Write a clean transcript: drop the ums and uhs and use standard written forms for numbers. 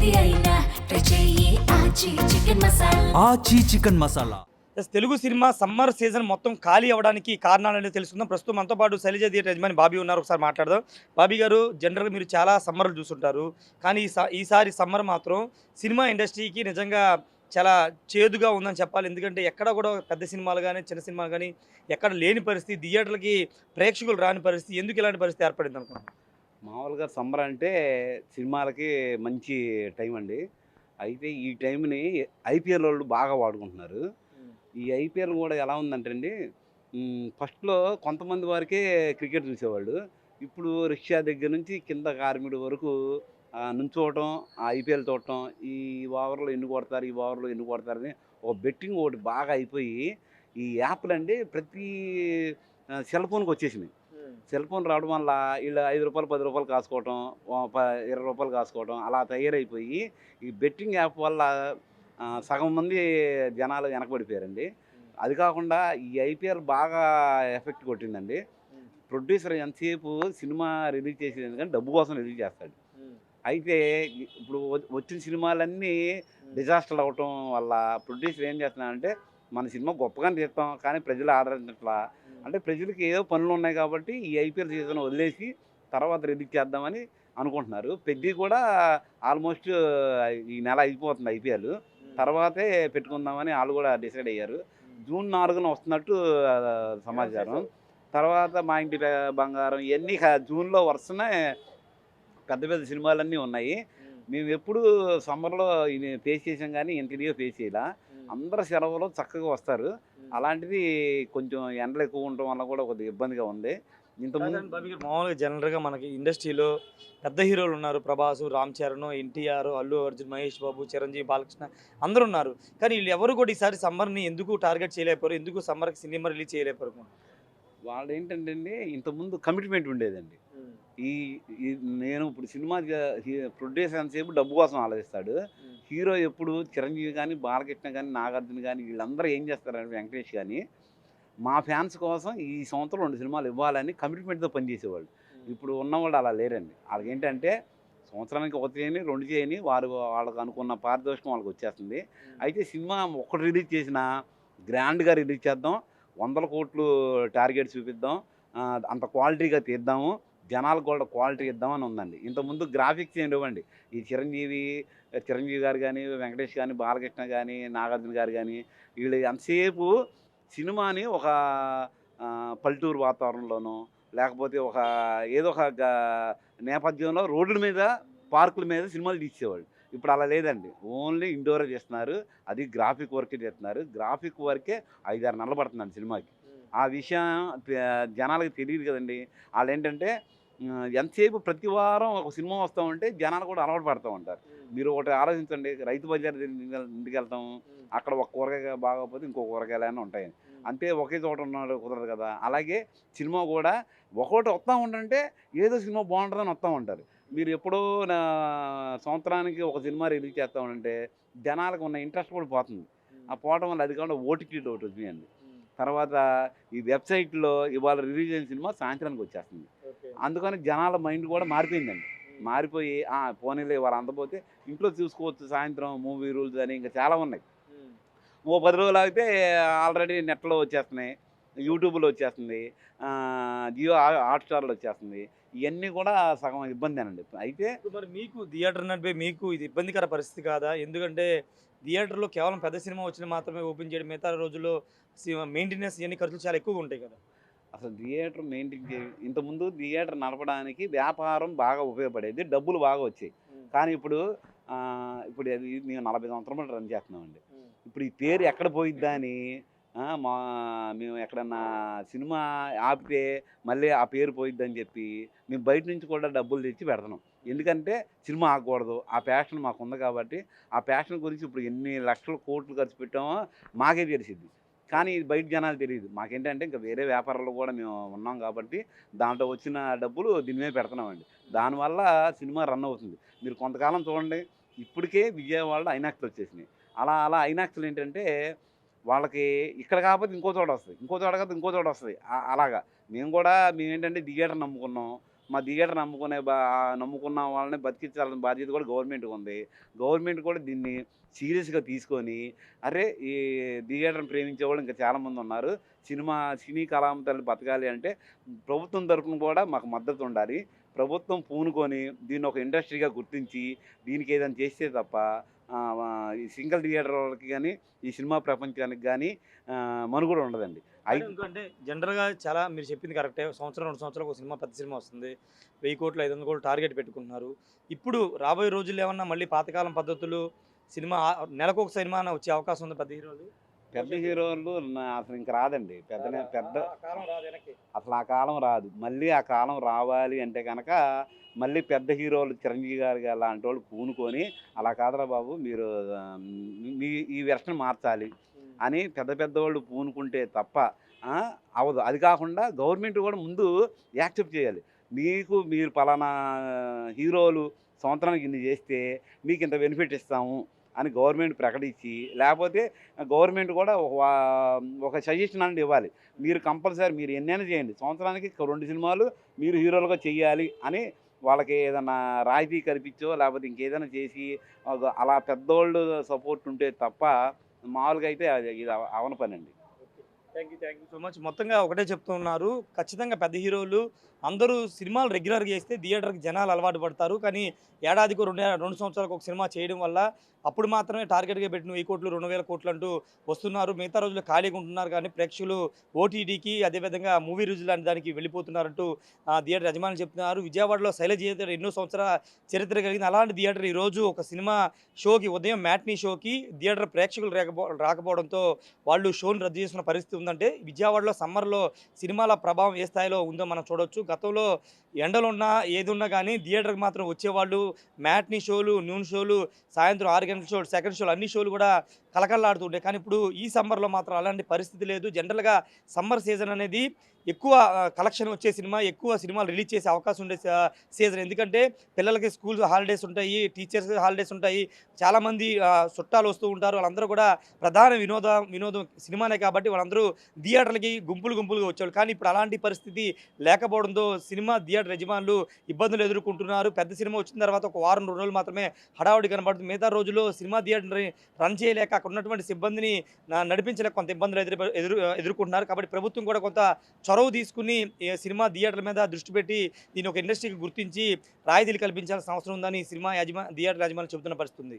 ఏది అయినా ట్రై చెయ్యి ఆచి చికెన్ మసాలా. ఆచి chicken masala. Telugu cinema summer season మొత్తం ఖాళీ అవ్వడానికి కారణాలు తెలుసుకుందాం. ప్రస్తుతం మనతో పాటు శైలజ థియేటర్ యజమాని బాబీ ఉన్నారు. ఒకసారి మాట్లాడదాం. బాబీ గారు, జనరల్గా మీరు చాలా సమ్మర్లు చూస్తుంటారు, కానీ ఈసారి సమ్మర్ మాత్రం సినిమా ఇండస్ట్రీకి నిజంగా చాలా చేదుగా ఉందని చెప్పాలి. ఎందుకంటే ఎక్కడ కూడా పెద్ద సినిమాలు కానీ చిన్న సినిమాలు కానీ ఎక్కడ లేని పరిస్థితి, థియేటర్లకి ప్రేక్షకులు రాని పరిస్థితి. ఎందుకు ఇలాంటి పరిస్థితి ఏర్పడింది అనుకుంటున్నాను? మామూలుగా సమ్మర్ అంటే సినిమాలకి మంచి టైం అండి. అయితే ఈ టైంని ఐపీఎల్ వాళ్ళు బాగా వాడుకుంటున్నారు. ఈ ఐపీఎల్ కూడా ఎలా ఉందంటే అండి, ఫస్ట్లో కొంతమంది వారికే క్రికెట్ చూసేవాళ్ళు. ఇప్పుడు రష్యా దగ్గర నుంచి కింద కార్మికుడి వరకు నుంచోవటం, ఆ ఐపీఎల్ చూడటం, ఈ ఓవర్లో ఎన్ని కొడతారు, ఈ ఓవర్లో ఎన్ని కొడతారని ఒక బెట్టింగ్ ఒకటి బాగా అయిపోయి, ఈ యాప్లు అండి ప్రతి సెల్ ఫోన్కి వచ్చేసినాయి. సెల్ ఫోన్ రావడం వల్ల వీళ్ళు ₹5 ₹10 కాసుకోవటం, 20 రూపాయలు కాసుకోవటం అలా తయారైపోయి, ఈ బెట్టింగ్ యాప్ వల్ల సగం మంది జనాలు వెనకబడిపోయారండి. అది కాకుండా ఈ ఐపీఎల్ బాగా ఎఫెక్ట్ కొట్టిందండి. ప్రొడ్యూసర్ ఎంతసేపు సినిమా రిలీజ్ చేసేది ఎందుకంటే డబ్బు కోసం రిలీజ్ చేస్తాడు. అయితే ఇప్పుడు వచ్చిన సినిమాలన్నీ డిజాస్టర్లు అవటం వల్ల ప్రొడ్యూసర్ ఏం చేస్తున్నాడంటే, మన సినిమా గొప్పగానే తీస్తాం కానీ ప్రజలు ఆదరించట్లా, అంటే ప్రజలకి ఏదో పనులు ఉన్నాయి కాబట్టి ఈ ఐపీఎల్ సీజన్ వదిలేసి తర్వాత రిలీజ్ చేద్దామని అనుకుంటున్నారు. పెద్ద కూడా ఆల్మోస్ట్ ఈ నెల అయిపోతుంది ఐపీఎల్, తర్వాతే పెట్టుకుందామని వాళ్ళు కూడా డిసైడ్ అయ్యారు. జూన్ 4న వస్తున్నట్టు సమాచారం. తర్వాత మా ఇంటి బంగారం ఇవన్నీ జూన్లో వరుసనే పెద్ద పెద్ద సినిమాలన్నీ ఉన్నాయి. మేము ఎప్పుడు సమ్మర్లో ఇది ఫేస్ చేసాం కానీ ఇంటిగా ఫేస్ చేయాల. అందరు సెలవులో చక్కగా వస్తారు. అలాంటిది కొంచెం ఎండలు ఎక్కువ ఉండటం వల్ల కూడా కొద్దిగా ఇబ్బందిగా ఉంది. ఇంతకుముందు మామూలుగా జనరల్గా మనకి ఇండస్ట్రీలో పెద్ద హీరోలు ఉన్నారు. ప్రభాస్, రామ్ చరణ్, ఎన్టీఆర్, అల్లు అర్జున్, మహేష్ బాబు, చిరంజీవి, బాలకృష్ణ అందరూ ఉన్నారు. కానీ వీళ్ళు ఎవరు కూడా ఈసారి సమ్మర్ని ఎందుకు టార్గెట్ చేయలేకపోయారు? ఎందుకు సమ్మర్కి సినిమా రిలీజ్ చేయలేకపోయారు? వాళ్ళు ఏంటంటే అండి, ఇంతకుముందు కమిట్మెంట్ ఉండేదండి. ఈ నేను ఇప్పుడు సినిమా ప్రొడ్యూసర్ ఎంతసేపు డబ్బు కోసం ఆలోచిస్తాడు. హీరో ఎప్పుడు చిరంజీవి కానీ, బాలకృష్ణ కానీ, నాగార్జున కానీ వీళ్ళందరూ ఏం చేస్తారంటే, వెంకటేష్ కానీ, మా ఫ్యాన్స్ కోసం ఈ సంవత్సరం 2 సినిమాలు ఇవ్వాలని కమిట్మెంట్తో పనిచేసేవాళ్ళు. ఇప్పుడు ఉన్నవాళ్ళు అలా లేరండి. వాళ్ళకి ఏంటంటే సంవత్సరానికి 1 చేయని 2 చేయని వాళ్ళకు అనుకున్న పారితోషికం వాళ్ళకి వచ్చేస్తుంది. అయితే సినిమా ఒక్కటి రిలీజ్ చేసినా గ్రాండ్గా రిలీజ్ చేద్దాం, 100 కోట్లు టార్గెట్ చూపిద్దాం, అంత క్వాలిటీగా తీద్దాము, జనాలకు కూడా క్వాలిటీ ఇద్దామని ఉందండి. ఇంతకుముందు గ్రాఫిక్స్ ఏం ఇవ్వండి. ఈ చిరంజీవి గారు కానీ, వెంకటేష్ కానీ, బాలకృష్ణ కానీ, నాగార్జున గారు కానీ వీళ్ళు ఎంతసేపు సినిమాని ఒక పల్లెటూరు వాతావరణంలోనో లేకపోతే ఏదో ఒక నేపథ్యంలో రోడ్ల మీద, పార్కుల మీద సినిమాలు తీసేవాళ్ళు. ఇప్పుడు అలా లేదండి. ఓన్లీ ఇండోరే చేస్తున్నారు. అది గ్రాఫిక్ వర్కే చేస్తున్నారు. గ్రాఫిక్ వర్కే 5-6 నెలలు పడుతుందండి సినిమాకి. ఆ విషయం జనాలకు తెలియదు కదండి. వాళ్ళు ఏంటంటే ఎంతసేపు ప్రతి వారం ఒక సినిమా వస్తామంటే జనాలు కూడా అలవాటు పడుతూ ఉంటారు. మీరు ఒకటి ఆలోచించండి, రైతు బజార్ ఇంటికి వెళ్తాము, అక్కడ ఒక కూరగాయ బాగోకపోతే ఇంకో కూరగాయలైనా ఉంటాయి. అంతే ఒకే చోట ఉన్నాడు కుదరదు కదా. అలాగే సినిమా కూడా ఒకటి వస్తూ ఉంటుంటే ఏదో సినిమా బాగుంటుందని వస్తూ ఉంటారు. మీరు ఎప్పుడో సంవత్సరానికి ఒక సినిమా రిలీజ్ చేస్తూ ఉంటే జనాలకు ఉన్న ఇంట్రెస్ట్ కూడా పోతుంది. ఆ పోవటం వల్ల అది కాకుండా ఓటీటీలో ఒకటి వచ్చినాయండి. తర్వాత ఈ వెబ్సైట్లో ఇవాళ రిలీజ్ అయిన సినిమా సాయంత్రానికి వచ్చేస్తుంది. అందుకని జనాల మైండ్ కూడా మారిపోయిందండి. మారిపోయి పోనీలే ఇవాళ అందపోతే ఇంట్లో చూసుకోవచ్చు సాయంత్రం మూవీ రూల్స్ అని ఇంకా చాలా ఉన్నాయి. 10 రోజులు ఆగితే ఆల్రెడీ నెట్లో వచ్చేస్తున్నాయి, యూట్యూబ్లో వచ్చేస్తుంది, జియో హాట్స్టార్లో వచ్చేస్తుంది. ఇవన్నీ కూడా సగం ఇబ్బందేనండి. అయితే మరి మీకు థియేటర్ నడిపే మీకు ఇది ఇబ్బందికర పరిస్థితి కాదా? ఎందుకంటే థియేటర్లో కేవలం పెద్ద సినిమా వచ్చిన మాత్రమే ఓపెన్ చేయడం, మిగతా రోజుల్లో మెయింటెనెన్స్ ఇవన్నీ ఖర్చులు చాలా ఎక్కువగా ఉంటాయి కదా. అసలు థియేటర్ మెయింటైన్ ఇంతకుముందు థియేటర్ నడపడానికి వ్యాపారం బాగా ఉపయోగపడేది, డబ్బులు బాగా వచ్చాయి. కానీ ఇప్పుడు అది మేము 40 సంవత్సరాలు రన్ చేస్తున్నామండి. ఇప్పుడు ఈ పేరు ఎక్కడ పోయిద్దా అని మేము ఎక్కడన్నా సినిమా ఆపితే మళ్ళీ ఆ పేరు పోయిద్దని చెప్పి మేము బయట నుంచి కూడా డబ్బులు తెచ్చి పెడుతున్నాం. ఎందుకంటే సినిమా ఆగకూడదు, ఆ ప్యాషన్ మాకు ఉంది కాబట్టి. ఆ ప్యాషన్ గురించి ఇప్పుడు ఎన్ని లక్షల కోట్లు ఖర్చు పెట్టామో మాకే తెలిసిద్ది. కానీ ఇది బయట జనాలు తెలియదు. మాకేంటంటే ఇంకా వేరే వ్యాపారాలు కూడా మేము ఉన్నాం కాబట్టి దాంట్లో వచ్చిన డబ్బులు దీని మీద పెడుతున్నామండి. దానివల్ల సినిమా రన్ అవుతుంది. మీరు కొంతకాలం చూడండి, ఇప్పటికే విజయవాడలో ఐనాక్స్లు వచ్చేసినాయి. అలా ఐనాక్స్లు ఏంటంటే వాళ్ళకి ఇక్కడ కాకపోతే ఇంకో చోట వస్తుంది, ఇంకో చోట కాకపోతే ఇంకో చోట వస్తుంది. అలాగా మేము ఏంటంటే థియేటర్ నమ్ముకున్నాం. మా థియేటర్ నమ్ముకున్న వాళ్ళని బతికించాల్సిన బాధ్యత కూడా గవర్నమెంట్కి ఉంది. గవర్నమెంట్ కూడా దీన్ని సీరియస్గా తీసుకొని, అరే ఈ థియేటర్ని ప్రేమించే వాళ్ళు ఇంకా చాలామంది ఉన్నారు, సినీ కళాకారులు బతకాలి అంటే ప్రభుత్వం తరఫున కూడా మాకు మద్దతు ఉండాలి. ప్రభుత్వం పూనుకొని దీన్ని ఒక ఇండస్ట్రీగా గుర్తించి దీనికి ఏదైనా చేస్తే తప్ప ఈ సింగిల్ థియేటర్ వాళ్ళకి కానీ ఈ సినిమా ప్రపంచానికి కానీ మనుగడ ఉండదండి. ఎందుకంటే జనరల్గా చాలా మీరు చెప్పింది కరెక్టే. సంవత్సరం 2 సంవత్సరాలకు ఒక సినిమా, పెద్ద సినిమా వస్తుంది. 1000 కోట్లు 500 కోట్లు టార్గెట్ పెట్టుకుంటున్నారు. ఇప్పుడు రాబోయే రోజుల్లో ఏమన్నా మళ్ళీ పాతకాలం పద్ధతులు సినిమా నెలకు ఒక సినిమా వచ్చే అవకాశం ఉంది పెద్ద హీరోలు? పెద్ద హీరోలు అసలు ఇంక రాదండి. పెద్ద కాలం రాదు వెనక్కి. అసలు ఆ కాలం రాదు. మళ్ళీ ఆ కాలం రావాలి అంటే కనుక మళ్ళీ పెద్ద హీరోలు చిరంజీవి గారు లాంటి వాళ్ళు పూనుకొని, అలా కాదురా బాబు మీరు మీ ఈ వెర్షన్ మార్చాలి అని పెద్దవాళ్ళు పూనుకుంటే తప్ప అవ్వదు. అది కాకుండా గవర్నమెంట్ కూడా ముందు యాక్సెప్ట్ చేయాలి. మీరు పలానా హీరోలు సంవత్సరానికి ఇన్ని చేస్తే మీకు ఇంత బెనిఫిట్ ఇస్తాము అని గవర్నమెంట్ ప్రకటించి, లేకపోతే గవర్నమెంట్ కూడా ఒక సజెషన్ అనేది ఇవ్వాలి. మీరు కంపల్సరీ మీరు ఎన్నైనా చేయండి, సంవత్సరానికి 2 సినిమాలు మీరు హీరోలుగా చెయ్యాలి అని వాళ్ళకి ఏదైనా రాయితీ కల్పించో లేకపోతే ఇంకేదైనా చేసి అలా పెద్దోళ్ళు సపోర్ట్ ఉంటే తప్ప మామూలుగా అయితే ఇది అవన పని అండి. Thank you so much. మొత్తంగా ఒకటే చెప్తున్నారు, ఖచ్చితంగా పెద్ద హీరోలు అందరూ సినిమాలు రెగ్యులర్గా చేస్తే థియేటర్కి జనాలు అలవాటు పడతారు. కానీ ఏడాదికి 2 సంవత్సరాలకు ఒక సినిమా చేయడం వల్ల అప్పుడు మాత్రమే టార్గెట్గా పెట్టిన 1000 కోట్లు 2000 కోట్లు అంటూ వస్తున్నారు. మిగతా రోజులు ఖాళీగా ఉంటున్నారు కానీ ప్రేక్షకులు ఓటీటీకి అదేవిధంగా మూవీ రిలీజ్ లాంటి దానికి వెళ్ళిపోతున్నారంటూ థియేటర్ యజమాని చెప్తున్నారు. విజయవాడలో శైలజ థియేటర్ ఎన్నో సంవత్సరాల చరిత్ర కలిగింది. అలాంటి థియేటర్ ఈరోజు ఒక సినిమా షోకి, ఉదయం మ్యాట్నీ షోకి థియేటర్ ప్రేక్షకులు రాకపోవడంతో వాళ్ళు షోని రద్దు చేసుకున్న పరిస్థితి ఉందంటే విజయవాడలో సమ్మర్లో సినిమాల ప్రభావం ఏ స్థాయిలో ఉందో మనం చూడొచ్చు. గతంలో ఎండలున్నా ఏదున్నా కానీ థియేటర్కి మాత్రం వచ్చేవాళ్ళు. మ్యాట్నీ షోలు, నూన్ షోలు, సాయంత్రం 6 గంటల షోలు, సెకండ్ షోలు అన్ని షోలు కూడా కలకల్లాడుతుండే. కానీ ఇప్పుడు ఈ సమ్మర్లో మాత్రం అలాంటి పరిస్థితి లేదు. జనరల్గా సమ్మర్ సీజన్ అనేది ఎక్కువ కలెక్షన్ వచ్చే సినిమా, ఎక్కువ సినిమాలు రిలీజ్ చేసే అవకాశం ఉండే సీజన్. ఎందుకంటే పిల్లలకి స్కూల్ హాలిడేస్ ఉంటాయి, టీచర్స్ హాలిడేస్ ఉంటాయి, చాలామంది చుట్టాలు వస్తూ ఉంటారు. వాళ్ళందరూ కూడా ప్రధాన వినోదం సినిమానే కాబట్టి వాళ్ళందరూ థియేటర్లకి గుంపులుగా వచ్చేవాళ్ళు. కానీ ఇప్పుడు అలాంటి పరిస్థితి లేకపోవడంతో సినిమా థియేటర్ యజమానులు ఇబ్బందులు ఎదుర్కొంటున్నారు. పెద్ద సినిమా వచ్చిన తర్వాత ఒక వారం 2 రోజులు మాత్రమే హడావుడి కనబడుతుంది. మిగతా రోజుల్లో సినిమా థియేటర్ని రన్ చేయలేక అక్కడ ఉన్నటువంటి సిబ్బందిని నడిపించలేక కొంత ఇబ్బందులు ఎదుర్కొంటున్నారు. కాబట్టి ప్రభుత్వం కూడా కొంత చొరవ తీసుకుని సినిమా థియేటర్ల మీద దృష్టి పెట్టి దీన్ని ఒక ఇండస్ట్రీకి గుర్తించి రాయితీలు కల్పించాల్సిన అవసరం ఉందని థియేటర్ యాజమాన్యం చెబుతున్న పరిస్థితి ఉంది.